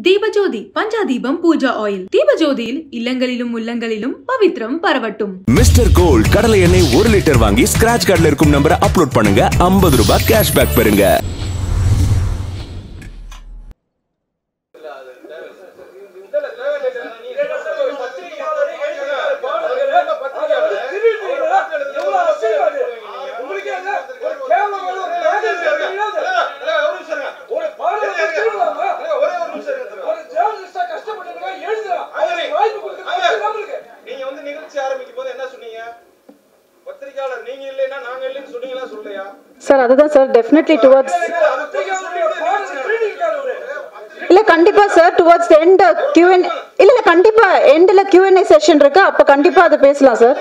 Deepajothi பஞ்சாதீபம் Pooja oil. தீபஜோதியில் இல்லங்களிலும் உள்ளங்களிலும் பவித்ரம் பரவட்டும். மிஸ்டர் கோல்ட் கடலை எண்ணெய் 1 லிட்டர் வாங்கி ஸ்கிராட்ச் கார்டுல இருக்கும் நம்பரை அப்லோட் பண்ணுங்க, 50 ரூபாய் கேஷ்பேக் பெறுங்க. Sir, other than sir, definitely towards. இல்ல கண்டிப்பா sir, towards the end Q&A. இல்ல கண்டிப்பா endல Q&A session இருக்கு, அப்ப கண்டிப்பா அத பேசலாம் sir.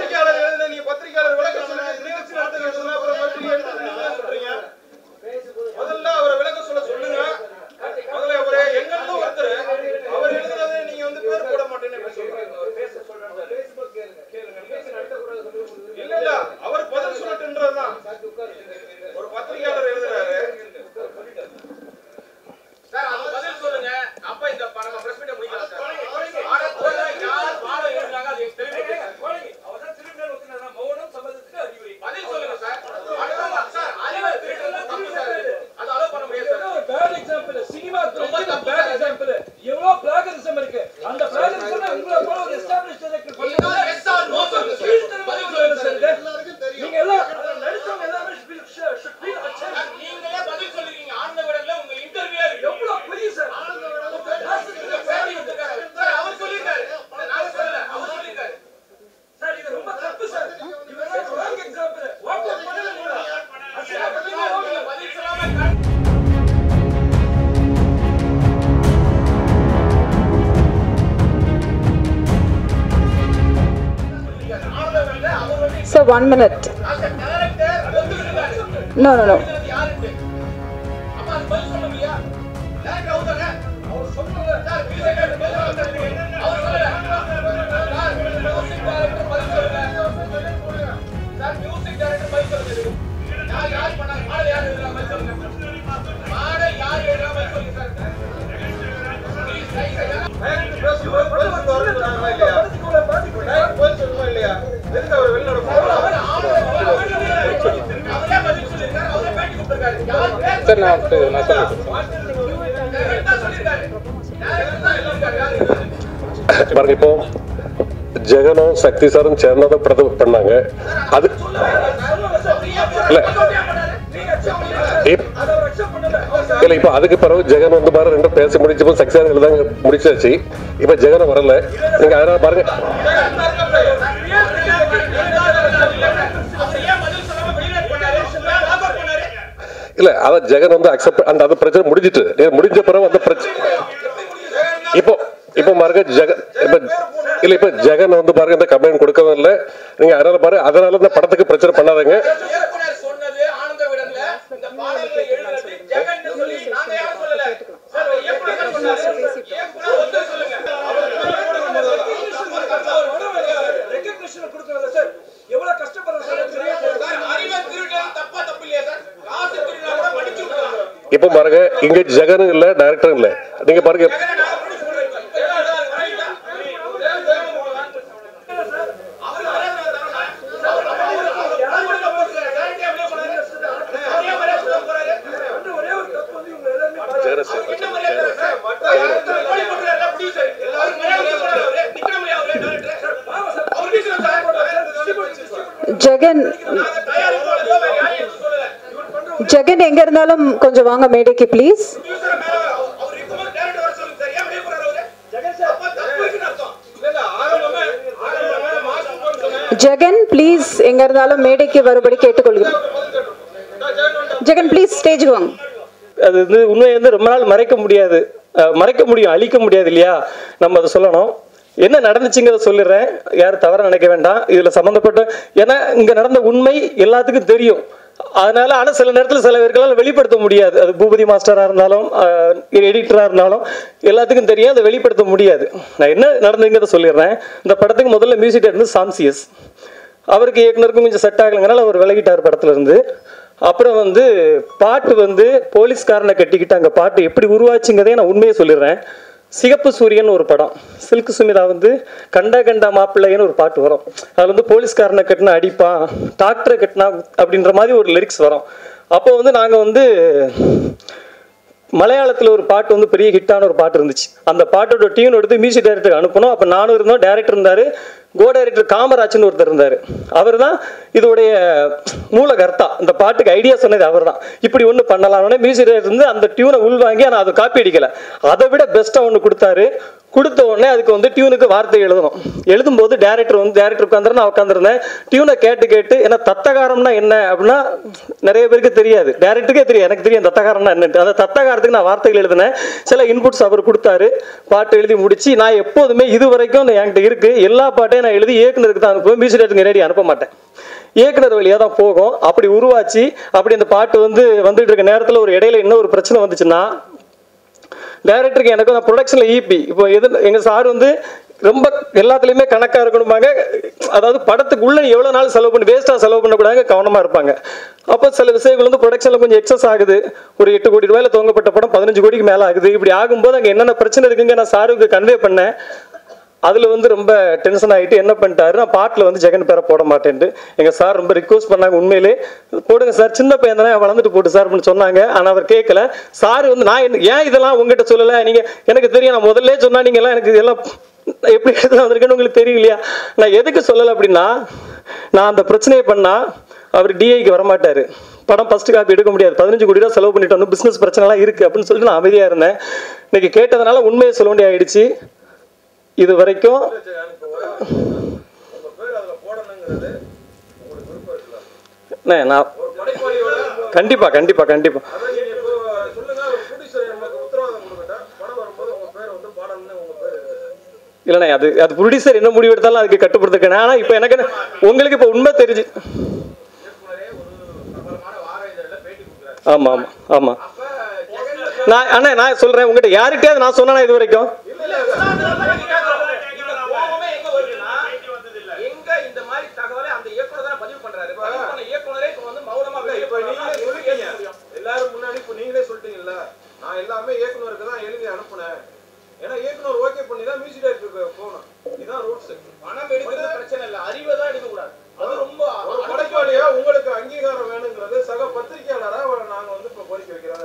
Sir, 1 minute. No. பாருங்க, இப்போ ஜெகனும் சக்தி சாரும் சேர்ந்ததை பிரதமர் பண்ணாங்க. அது இல்ல இப்ப அதுக்கு பிறகு ஜெகன் வந்து பாரு ரெண்டும் பேசி முடிச்சு சக்தி சார் எழுதாங்க முடிச்சாச்சு. இப்ப ஜெகன் வரல, நீங்க அதனால பாருங்க. இல்ல அதான் ஜெகன் வந்து அக்செப்ட் அந்த அது பிரச்சனை முடிஞ்சிட்டு முடிஞ்ச பிறகு அந்த பிரச்சனை இப்போ பாருங்க ஜெகன் இப்ப ஜெகன் வந்து பாருங்க இந்த கம்ப்ளைண்ட் கொடுக்கவே இல்லை. நீங்க அதனால பாரு அதனால இந்த படத்துக்கு பிரச்சனை பண்ணாதீங்க. இப்ப பாருங்க இங்க ஜெகனும் இல்ல டைரக்டரும் இல்ல. நீங்க பாருங்க ஜெகன் எங்க இருந்தாலும் கொஞ்சம் வாங்க மேடைக்கு ப்ளீஸ். ஜெகன் ப்ளீஸ் எங்க இருந்தாலும் மேடைக்கு வரும்படி கேட்டுக்கொள்கிறேன். ஜெகன் ப்ளீஸ் ஸ்டேஜுக்கு வாங்க. அது வந்து உண்மையை வந்து ரொம்ப நாள் மறைக்க முடியும் அழிக்க முடியாது இல்லையா? நம்ம அதை சொல்லணும். என்ன நடந்துச்சுங்கிறத சொல்லிடுறேன், யாரும் தவற நினைக்க வேண்டாம். இதுல சம்பந்தப்பட்ட ஏன்னா இங்க நடந்த உண்மை எல்லாத்துக்கும் தெரியும். அதனால ஆனா சில நேரத்தில் சில பேர்களால் வெளிப்படுத்த முடியாது. அது பூபதி மாஸ்டரா இருந்தாலும் எடிட்டரா இருந்தாலும் எல்லாத்துக்கும் தெரியும், அதை வெளிப்படுத்த முடியாது. நான் என்ன நடந்துங்கிறத சொல்லிடுறேன். இந்த படத்துக்கு முதல்ல மியூசிக் இருந்து சாம்சியஸ், அவருக்கு இயக்குனருக்கும் கொஞ்சம் செட் ஆகலைங்கனால அவர் விலகிட்டார் படத்துல இருந்து. அப்புறம் பாட்டு போலீஸ்காரனை கட்டிக்கிட்டு அங்கே பாட்டு எப்படி உருவாச்சுங்கிறதே நான் உண்மையை சொல்லிடுறேன். சிகப்பு சூரியன் ஒரு படம், சில்க் சுமிதா வந்து கண்டா கண்டா மாப்பிள்ளைன்னு ஒரு பாட்டு வரும். அதில் வந்து போலீஸ்காரனை கட்டினா அடிப்பான், டாக்டரை கட்டினா அப்படின்ற மாதிரி ஒரு லிரிக்ஸ் வரும். அப்போ வந்து நாங்கள் வந்து மலையாளத்தில் ஒரு பாட்டு வந்து பெரிய ஹிட்டான ஒரு பாட்டு இருந்துச்சு. அந்த பாட்டோட டியூன் எடுத்து மியூசிக் டைரக்டருக்கு அனுப்பணும். அப்போ நானும் இருந்தோம், டைரக்டர் இருந்தார், கோ டைரக்டர் காமராஜ்னு ஒருத்தர் இருந்தார். அவர் தான் இதோடைய மூலகர்த்தா, இந்த பாட்டுக்கு ஐடியா சொன்னது அவர் தான். இப்படி ஒன்று பண்ணலாம்னு மியூசிக் டைரக்டர் இருந்து அந்த டியூனை உள்வாங்கி, ஆனால் அதை காப்பி அடிக்கலை, அதை விட பெஸ்ட்டாக ஒன்று கொடுத்தாரு. கொடுத்த உடனே அதுக்கு வந்து டியூனுக்கு வார்த்தை எழுதணும். எழுதும்போது டேரக்டர் உட்காந்துருந்தேன், நான் உட்காந்துருந்தேன். டியூனை கேட்டு ஏன்னா தத்தகாரம்னா என்ன அப்படின்னா நிறைய பேருக்கு தெரியாது, டேரக்டருக்கே தெரியும், எனக்கு தெரியும் தத்தகாரம்னா என்னட்டு. அந்த தத்தகாரத்துக்கு நான் வார்த்தைகள் எழுதினேன், சில இன்புட்ஸ் அவர் கொடுத்தாரு, பாட்டு எழுதி முடிச்சு. நான் எப்போதுமே இது வரைக்கும் என்கிட்ட இருக்கு எல்லா பாட்டையும் நான் எழுதி இயக்குனருக்கு தான் அனுப்புவேன், மியூசிக் டைரக்டருக்கு நேரடி அனுப்ப மாட்டேன், இயக்குனர் வழியாக தான் போகும். அப்படி உருவாச்சு. அப்படி அந்த பாட்டு வந்துட்டு இருக்க நேரத்தில் ஒரு இடையில என்ன ஒரு பிரச்சனை வந்துச்சுன்னா, டைரக்டருக்கு எனக்கு நான் ப்ரொடக்ஷனில் ஈபி இப்போ எங்கள் சார் வந்து ரொம்ப எல்லாத்துலேயுமே கணக்காக இருக்கணுமாங்க. அதாவது படத்துக்கு உள்ள எவ்வளோ நாள் செலவு பண்ணி வேஸ்ட்டாக செலவு பண்ணக்கூடாது, கவனமாக இருப்பாங்க. அப்போ சில விஷயங்கள் வந்து ப்ரொடக்ஷனில் கொஞ்சம் எக்ஸஸ் ஆகுது. ஒரு 8 கோடி ரூபாயில் துவங்கப்பட்ட படம் 15 கோடிக்கு மேலே ஆகுது. இப்படி ஆகும்போது அங்கே என்னென்ன பிரச்சனை இருக்குங்க நான் சாருக்கு கன்வே பண்ணேன். அதில் வந்து ரொம்ப டென்ஷன் ஆகிட்டு என்ன பண்ணிட்டாரு, நான் பாட்டில் வந்து ஜெகன் பேரை போட மாட்டேன்ட்டு எங்கள் சார் ரொம்ப ரிக்வஸ்ட் பண்ணாங்க, உண்மையிலே போடுங்க சார், சின்ன பையன் தானே வளர்ந்துட்டு போட்டு சார் அப்படின்னு சொன்னாங்க. ஆனால் அவர் கேட்கல. சார் வந்து நான் ஏன் இதெல்லாம் உங்ககிட்ட சொல்லலை, நீங்கள் எனக்கு தெரியும், நான் முதல்ல சொன்னா நீங்கள் எல்லாம் எனக்கு இதெல்லாம் எப்படி எடுத்து வந்திருக்கேன்னு உங்களுக்கு தெரியலையா, நான் எதுக்கு சொல்லலை அப்படின்னா, நான் அந்த பிரச்சனையை பண்ணால் அவர் டிஐக்கு வரமாட்டார், படம் ஃபர்ஸ்ட் காப்பி எடுக்க முடியாது, 15 கோடி ரூபா செலவு பண்ணிட்டு வந்து பிஸ்னஸ் பிரச்சனைலாம் இருக்குது அப்படின்னு சொல்லிட்டு நான் அமைதியாக இருந்தேன். இன்னைக்கு கேட்டதுனால உண்மையை சொல்ல வேண்டிய ஆயிடுச்சு. இது வரைக்கும் நான் கண்டிப்பா கண்டிப்பா கண்டிப்பா இல்லைண்ணே, அது ப்ரொடியூசர் என்ன முடிவு எடுத்தாலும் அதுக்கு கட்டுப்படுத்திருக்கேன். ஆனால் இப்போ எனக்கு உங்களுக்கு இப்போ உண்மை தெரிஞ்சு. ஆமாம் ஆமாம் ஆமாம். நான் சொல்றேன், உங்ககிட்ட யார்கிட்டயாவது நான் சொன்னா இது வரைக்கும் எல்லாரும் முன்னாடி இப்ப நீங்களே சொல்லிட்டீங்கல்ல, நான் எல்லாமே இயக்குனருக்கு தான் எழுதி அனுப்புனேன். ஏன்னா இயக்குனர் ஓகே பண்ணி தான் மியூசிக் டைரக்டருக்கு போகணும். இதுதான் ரூல்ஸ். பணம் எடுக்கிறது பிரச்சனை இல்லை, அறிவை தான் எடுக்க கூடாது. அது ரொம்ப ஒரு படைப்பாளியா உங்களுக்கு அங்கீகாரம் வேணுங்கிறது சக பத்திரிகையாளரா நாங்க வந்து இப்ப கோரிக்கை வைக்கிறோம்.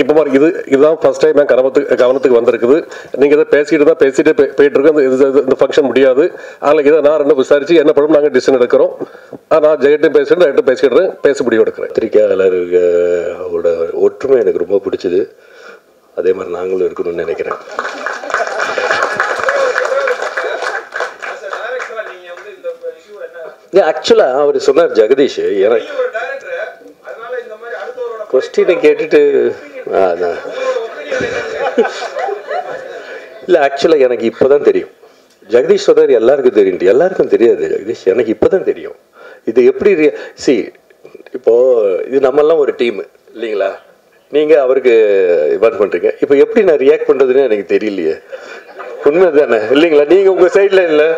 இப்போ பாருங்க இதுதான் ஃபர்ஸ்ட் டைம் என் கவனத்துக்கு வந்திருக்குது. நீங்க இதை பேசிட்டு போயிட்டு இருக்கோம். இந்த ஃபங்க்ஷன் முடியாது. அதில் இதை நான் ரெண்டும் விசாரிச்சு என்ன படம் நாங்கள் டிசிஷன் எடுக்கிறோம். நான் ஜெயட்டும் பேசிடுறேன், பேச முடிவு எடுக்கிறேன். பத்திரிகையாளர்களோட ஒற்றுமை எனக்கு ரொம்ப பிடிச்சது. அதே மாதிரி நாங்களும் இருக்கணும்னு நினைக்கிறேன். ஆக்சுவலா அவர் சொன்னார் ஜெகதீஷ், எனக்கு கொஸ்டினை கேட்டுட்டு இல்லை, ஆக்சுவலாக எனக்கு இப்போதான் தெரியும். ஜெகதீஷ் சொன்னார் எல்லாருக்கும் தெரியும், எல்லாருக்கும் தெரியாது ஜெகதீஷ், எனக்கு இப்போதான் தெரியும். இது எப்படி இப்போது இது நம்மெல்லாம் ஒரு டீம் இல்லைங்களா, நீங்கள் அவருக்கு இன்வால்வ் பண்ணுறீங்க. இப்போ எப்படி நான் ரியாக்ட் பண்ணுறதுன்னு எனக்கு தெரியலையே. உண்மை தானே இல்லைங்களா? நீங்கள் உங்கள் சைடில் இல்லை,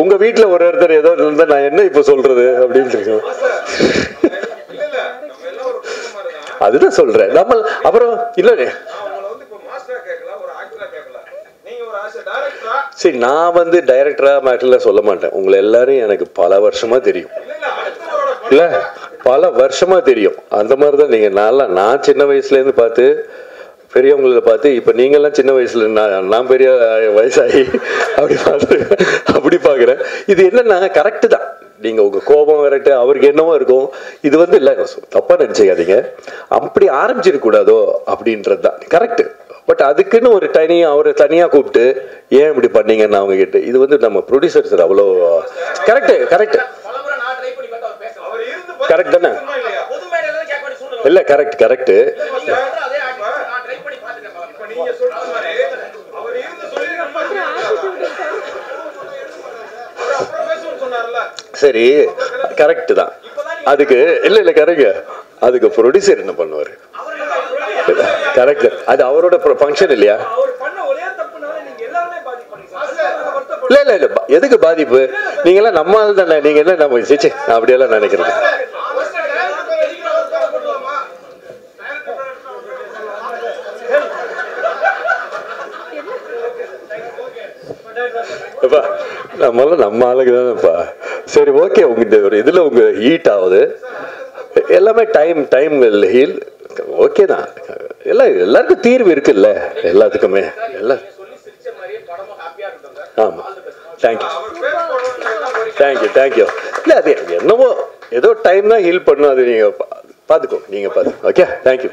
உங்கள் வீட்டில் ஒரு ஒருத்தர் ஏதோ இருந்தால் நான் என்ன இப்போ சொல்கிறது அப்படின்னு இருக்கோம். அதுதான் சொல்றேன். நம்ம அப்புறம் இல்ல சரி, நான் வந்து டைரக்டரா மேட்டர்ல சொல்ல மாட்டேன். உங்களை எல்லாரும் எனக்கு பல வருஷமா தெரியும், இல்ல பல வருஷமா தெரியும். அந்த மாதிரிதான் நீங்க. நான் சின்ன வயசுல இருந்து பார்த்து பெரியவங்களை பார்த்து, இப்ப நீங்க எல்லாம் சின்ன வயசுல நான் பெரிய வயசாகி அப்படி பாக்குறேன். இது என்னன்னா கரெக்ட் தான். நீங்க உங்க கோபம் கரெக்ட், அவருக்கு என்னவோ இருக்கும். இது வந்து இல்லை, தப்பா நினைச்சுக்காதீங்க, அப்படி ஆரம்பிச்சிருக்க கூடாதோ அப்படின்றது தான் கரெக்ட். பட் அதுக்குன்னு ஒரு அவரை தனியா கூப்பிட்டு ஏன் இப்படி பண்ணீங்கன்னு அவங்க கிட்ட, இது வந்து நம்ம ப்ரொடியூசர் சார் அவ்வளோ கரெக்ட் கரெக்ட் கரெக்ட் தானே? இல்லை கரெக்ட் கரெக்ட். சரி கரெக்ட் தான். அதுக்கு இல்ல கரெக்ட். அதுக்கு ப்ரொடியூசர் என்ன பண்ணுவாரு? கரெக்ட். அது அவரோட ஃபங்க்ஷன் இல்லையா? இல்ல இல்ல இல்ல எதுக்கு பாதிப்பு? நீங்க எல்லாம் நம்ம ஆள் தானே, நீங்க என்ன நம்ம சிச்சு அப்படியெல்லாம் நினைக்கிறது. நம்ம ஆளுக்கு தானேப்பா. சரி ஓகே, உங்க ஒரு இதுல உங்க ஹீட் ஆகுது எல்லாமே. டைம் ஹீல் ஓகே தான். எல்லாருக்கும் தீர்வு இருக்குல்ல எல்லாத்துக்குமே. எல்லாம் ஆமா. தேங்க்யூ. இல்ல அது என்னவோ ஏதோ டைம் தான் ஹீல் பண்ணும். அது நீங்க பாத்துக்கோ. Okay thank you.